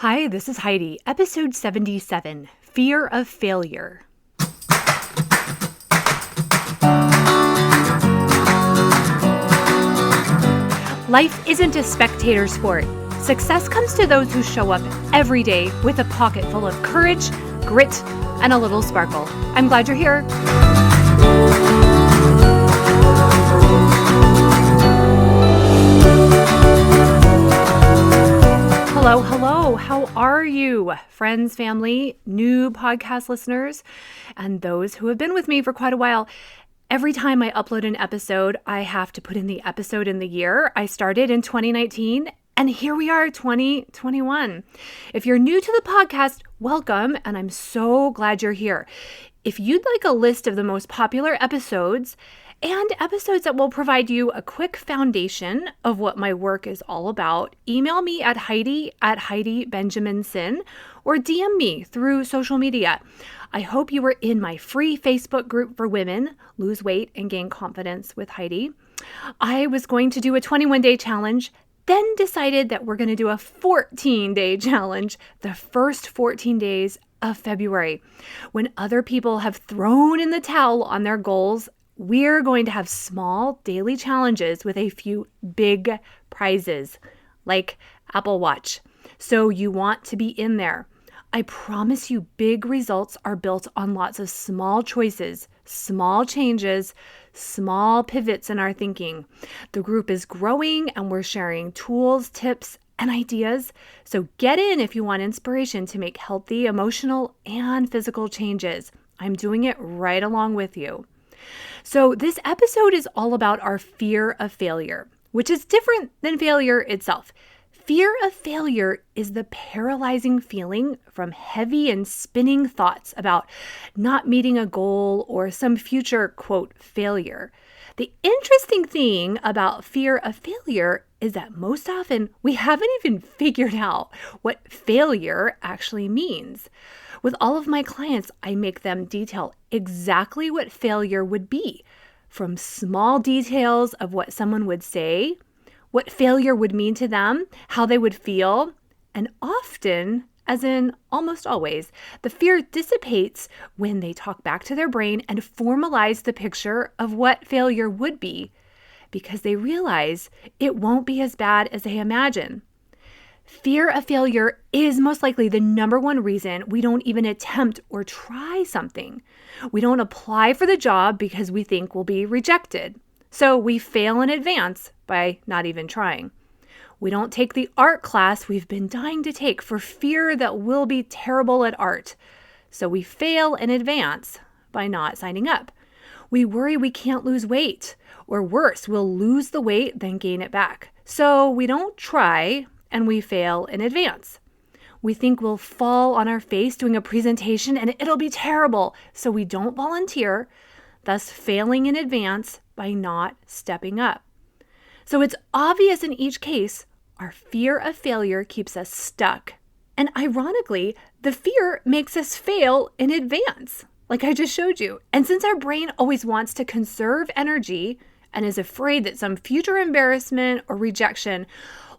Hi, this is Heidi, episode 77, Fear of Failure. Life isn't a spectator sport. Success comes to those who show up every day with a pocket full of courage, grit, and a little sparkle. I'm glad you're here. Hello. How are you, friends, family, new podcast listeners, and those who have been with me for quite a while? Every time I upload an episode, I have to put in the episode in the year. I started in 2019, and here we are, 2021. If you're new to the podcast, welcome, and I'm so glad you're here. If you'd like a list of the most popular episodes and episodes that will provide you a quick foundation of what my work is all about, email me at Heidi@HeidiBenjaminSin or DM me through social media. I hope you were in my free Facebook group for women, Lose Weight and Gain Confidence with Heidi. I was going to do a 21-day challenge, then decided that we're going to do a 14-day challenge the first 14 days of February. When other people have thrown in the towel on their goals, we're going to have small daily challenges with a few big prizes, like Apple Watch. So you want to be in there. I promise you big results are built on lots of small choices, small changes, small pivots in our thinking. The group is growing and we're sharing tools, tips, and ideas. So get in if you want inspiration to make healthy, emotional, and physical changes. I'm doing it right along with you. So this episode is all about our fear of failure, which is different than failure itself. Fear of failure is the paralyzing feeling from heavy and spinning thoughts about not meeting a goal or some future, quote, failure. The interesting thing about fear of failure is that most often we haven't even figured out what failure actually means. With all of my clients, I make them detail exactly what failure would be, from small details of what someone would say, what failure would mean to them, how they would feel, and often, as in almost always, the fear dissipates when they talk back to their brain and formalize the picture of what failure would be, because they realize it won't be as bad as they imagine. Fear of failure is most likely the number one reason we don't even attempt or try something. We don't apply for the job because we think we'll be rejected. So we fail in advance by not even trying. We don't take the art class we've been dying to take for fear that we'll be terrible at art. So we fail in advance by not signing up. We worry we can't lose weight, or worse, we'll lose the weight, then gain it back. So we don't try, and we fail in advance. We think we'll fall on our face doing a presentation and it'll be terrible, so we don't volunteer, thus failing in advance by not stepping up. So it's obvious in each case, our fear of failure keeps us stuck. And ironically, the fear makes us fail in advance, like I just showed you. And since our brain always wants to conserve energy and is afraid that some future embarrassment or rejection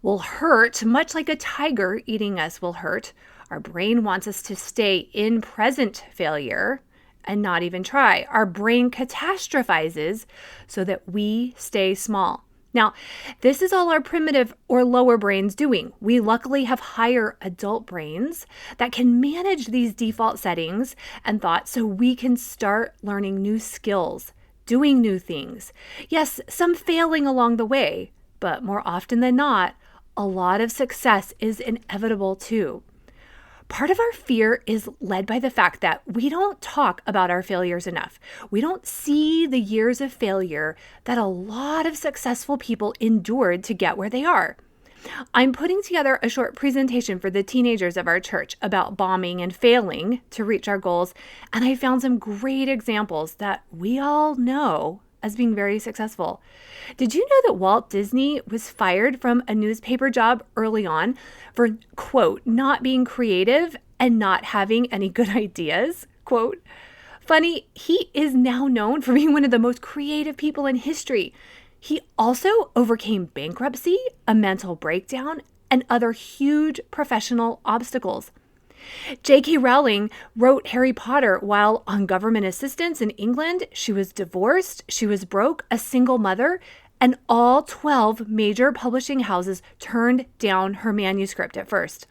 will hurt, much like a tiger eating us will hurt, our brain wants us to stay in present failure and not even try. Our brain catastrophizes so that we stay small. Now, this is all our primitive or lower brains doing. We luckily have higher adult brains that can manage these default settings and thoughts so we can start learning new skills, doing new things. Yes, some failing along the way, but more often than not, a lot of success is inevitable too. Part of our fear is led by the fact that we don't talk about our failures enough. We don't see the years of failure that a lot of successful people endured to get where they are. I'm putting together a short presentation for the teenagers of our church about bombing and failing to reach our goals, and I found some great examples that we all know as being very successful. Did you know that Walt Disney was fired from a newspaper job early on for, quote, not being creative and not having any good ideas, quote? Funny, he is now known for being one of the most creative people in history. He also overcame bankruptcy, a mental breakdown, and other huge professional obstacles. J.K. Rowling wrote Harry Potter while on government assistance in England. She was divorced, she was broke, a single mother, and all 12 major publishing houses turned down her manuscript at first.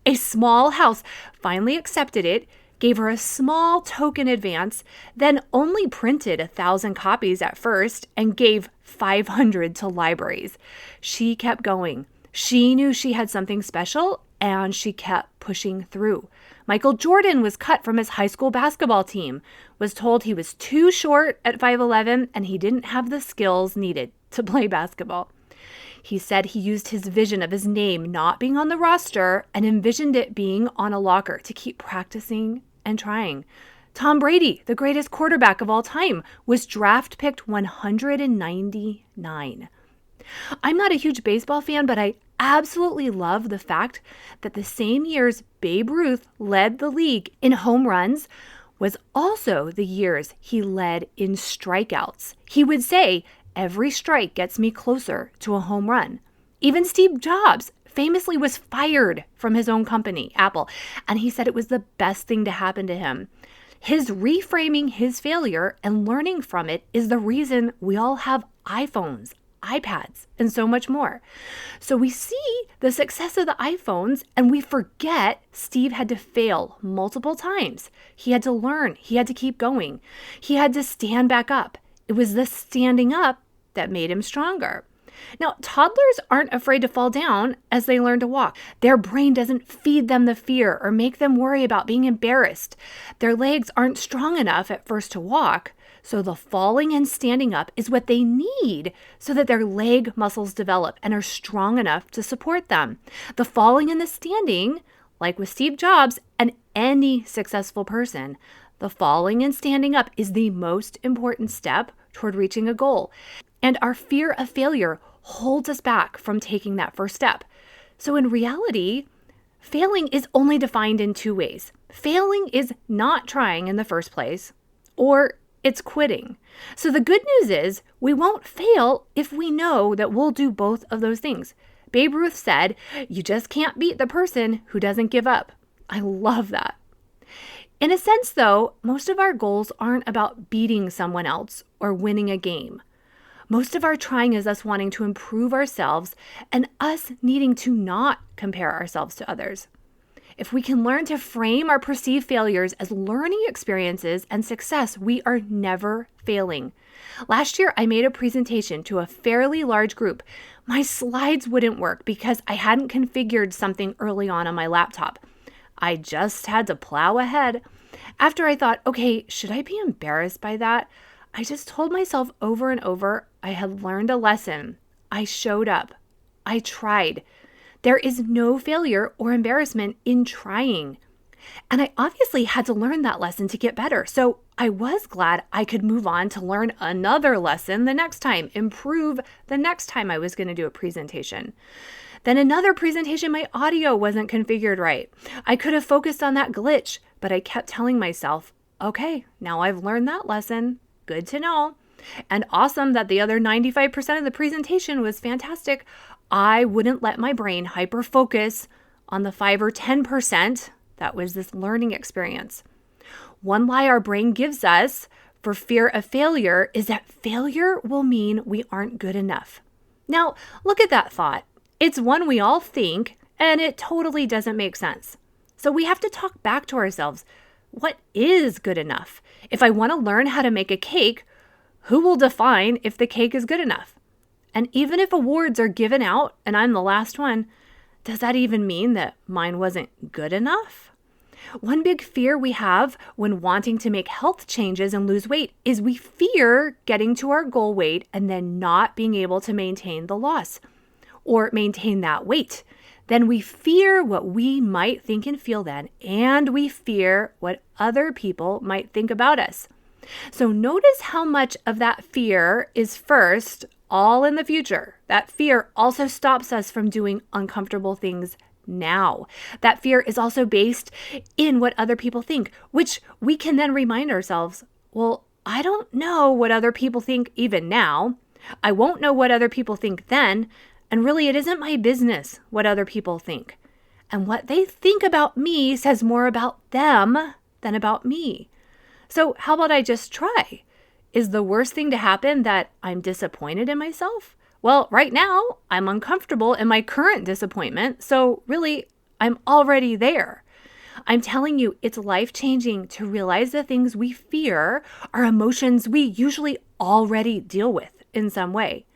A small house finally accepted it, gave her a small token advance, then only printed 1,000 copies at first and gave 500 to libraries. She kept going. She knew she had something special, and she kept pushing through. Michael Jordan was cut from his high school basketball team, was told he was too short at 5'11", and he didn't have the skills needed to play basketball. He said he used his vision of his name not being on the roster and envisioned it being on a locker to keep practicing and trying. Tom Brady, the greatest quarterback of all time, was draft picked 199. I'm not a huge baseball fan, but I absolutely love the fact that the same years Babe Ruth led the league in home runs was also the years he led in strikeouts. He would say, "Every strike gets me closer to a home run." Even Steve Jobs famously was fired from his own company, Apple, and he said it was the best thing to happen to him. His reframing his failure and learning from it is the reason we all have iPhones, iPads, and so much more. So we see the success of the iPhones and we forget Steve had to fail multiple times. He had to learn. He had to keep going. He had to stand back up. It was the standing up that made him stronger. Now, toddlers aren't afraid to fall down as they learn to walk. Their brain doesn't feed them the fear or make them worry about being embarrassed. Their legs aren't strong enough at first to walk, so the falling and standing up is what they need so that their leg muscles develop and are strong enough to support them. The falling and the standing, like with Steve Jobs and any successful person, the falling and standing up is the most important step toward reaching a goal. And our fear of failure holds us back from taking that first step. So in reality, failing is only defined in two ways. Failing is not trying in the first place, or it's quitting. So the good news is we won't fail if we know that we'll do both of those things. Babe Ruth said, "You just can't beat the person who doesn't give up." I love that. In a sense, though, most of our goals aren't about beating someone else or winning a game. Most of our trying is us wanting to improve ourselves and us needing to not compare ourselves to others. If we can learn to frame our perceived failures as learning experiences and success, we are never failing. Last year, I made a presentation to a fairly large group. My slides wouldn't work because I hadn't configured something early on my laptop. I just had to plow ahead. After I thought, okay, should I be embarrassed by that? I just told myself over and over I had learned a lesson. I showed up. I tried. There is no failure or embarrassment in trying. And I obviously had to learn that lesson to get better. So I was glad I could move on to learn another lesson the next time, improve the next time I was going to do a presentation. Then another presentation, my audio wasn't configured right. I could have focused on that glitch, but I kept telling myself, okay, now I've learned that lesson. Good to know. And awesome that the other 95% of the presentation was fantastic. I wouldn't let my brain hyper focus on the 5 or 10% that was this learning experience. One lie our brain gives us for fear of failure is that failure will mean we aren't good enough. Now, look at that thought. It's one we all think, and it totally doesn't make sense. So we have to talk back to ourselves. What is good enough? If I want to learn how to make a cake, who will define if the cake is good enough? And even if awards are given out and I'm the last one, does that even mean that mine wasn't good enough? One big fear we have when wanting to make health changes and lose weight is we fear getting to our goal weight and then not being able to maintain the loss or maintain that weight. Then we fear what we might think and feel then, and we fear what other people might think about us. So notice how much of that fear is first all in the future. That fear also stops us from doing uncomfortable things now. That fear is also based in what other people think, which we can then remind ourselves, well, I don't know what other people think even now. I won't know what other people think then, And really, it isn't my business what other people think. And what they think about me says more about them than about me. So how about I just try? Is the worst thing to happen that I'm disappointed in myself? Well, right now, I'm uncomfortable in my current disappointment. So really, I'm already there. I'm telling you, it's life-changing to realize the things we fear are emotions we usually already deal with in some way.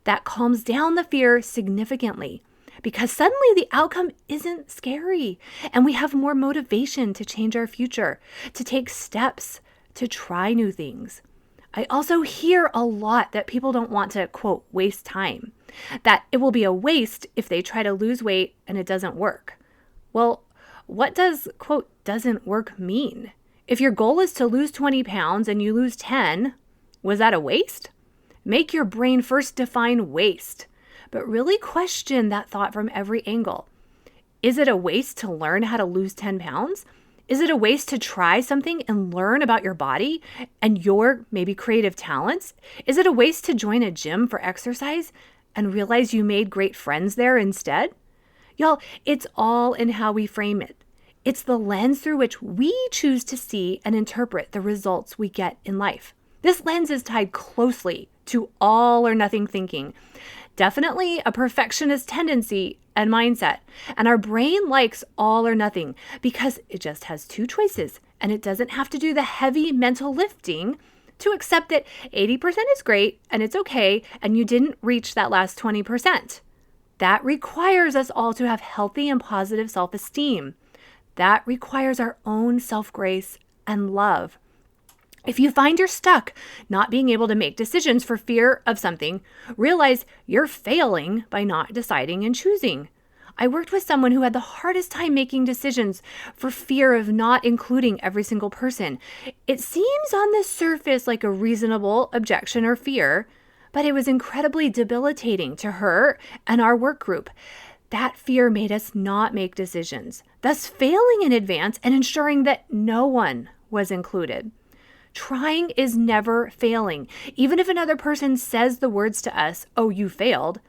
That calms down the fear significantly because suddenly the outcome isn't scary and we have more motivation to change our future, to take steps, to try new things. I also hear a lot that people don't want to, quote, waste time, that it will be a waste if they try to lose weight and it doesn't work. Well, what does, quote, doesn't work mean? If your goal is to lose 20 pounds and you lose 10, was that a waste? Make your brain first define waste, but really question that thought from every angle. Is it a waste to learn how to lose 10 pounds? Is it a waste to try something and learn about your body and your maybe creative talents? Is it a waste to join a gym for exercise and realize you made great friends there instead? Y'all, it's all in how we frame it. It's the lens through which we choose to see and interpret the results we get in life. This lens is tied closely to all or nothing thinking. Definitely a perfectionist tendency and mindset. And our brain likes all or nothing because it just has two choices and it doesn't have to do the heavy mental lifting to accept that 80% is great and it's okay and you didn't reach that last 20%. That requires us all to have healthy and positive self-esteem. That requires our own self-grace and love. If you find you're stuck not being able to make decisions for fear of something, realize you're failing by not deciding and choosing. I worked with someone who had the hardest time making decisions for fear of not including every single person. It seems on the surface like a reasonable objection or fear, but it was incredibly debilitating to her and our work group. That fear made us not make decisions, thus failing in advance and ensuring that no one was included. Trying is never failing. Even if another person says the words to us, "Oh, you failed,"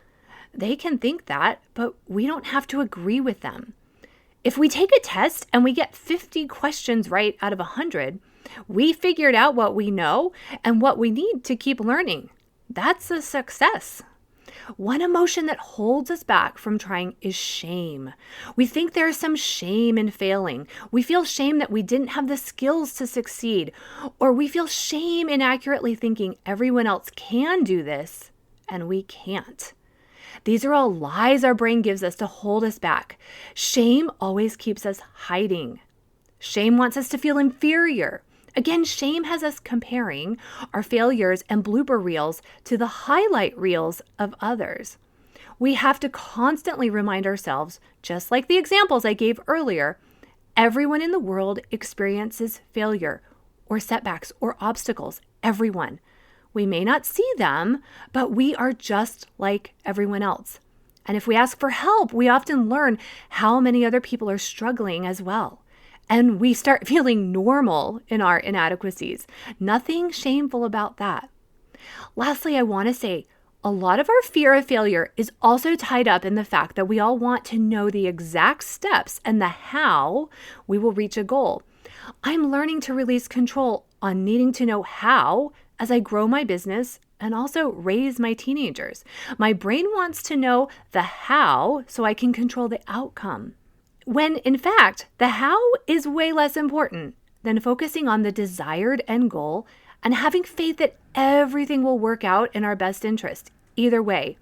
they can think that, but we don't have to agree with them. If we take a test and we get 50 questions right out of 100, we figured out what we know and what we need to keep learning. That's a success. One emotion that holds us back from trying is shame. We think there's some shame in failing. We feel shame that we didn't have the skills to succeed, or we feel shame inaccurately thinking everyone else can do this and we can't. These are all lies our brain gives us to hold us back. Shame always keeps us hiding. Shame wants us to feel inferior. Again, shame has us comparing our failures and blooper reels to the highlight reels of others. We have to constantly remind ourselves, just like the examples I gave earlier, everyone in the world experiences failure or setbacks or obstacles. Everyone. We may not see them, but we are just like everyone else. And if we ask for help, we often learn how many other people are struggling as well. And we start feeling normal in our inadequacies. Nothing shameful about that. Lastly, I want to say a lot of our fear of failure is also tied up in the fact that we all want to know the exact steps and the how we will reach a goal. I'm learning to release control on needing to know how as I grow my business and also raise my teenagers. My brain wants to know the how so I can control the outcome. When in fact, the how is way less important than focusing on the desired end goal and having faith that everything will work out in our best interest, either way.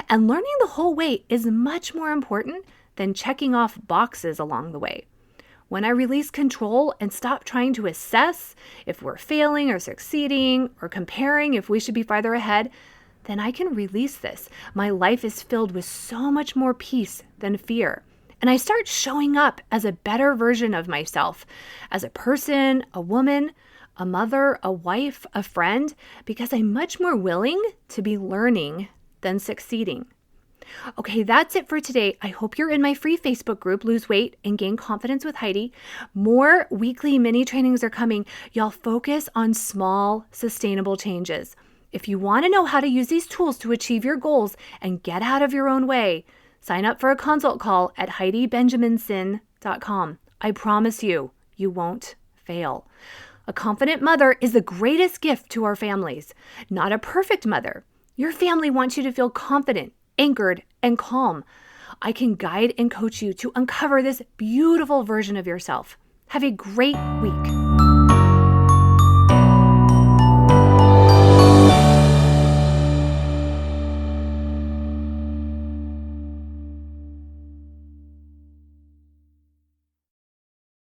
And learning the whole way is much more important than checking off boxes along the way. When I release control and stop trying to assess if we're failing or succeeding or comparing if we should be farther ahead, then I can release this. My life is filled with so much more peace than fear. And I start showing up as a better version of myself, as a person, a woman, a mother, a wife, a friend, because I'm much more willing to be learning than succeeding. Okay, that's it for today. I hope you're in my free Facebook group, Lose Weight and Gain Confidence with Heidi. More weekly mini trainings are coming. Y'all focus on small, sustainable changes. If you want to know how to use these tools to achieve your goals and get out of your own way, sign up for a consult call at HeidiBenjaminson.com. I promise you, you won't fail. A confident mother is the greatest gift to our families, not a perfect mother. Your family wants you to feel confident, anchored, and calm. I can guide and coach you to uncover this beautiful version of yourself. Have a great week.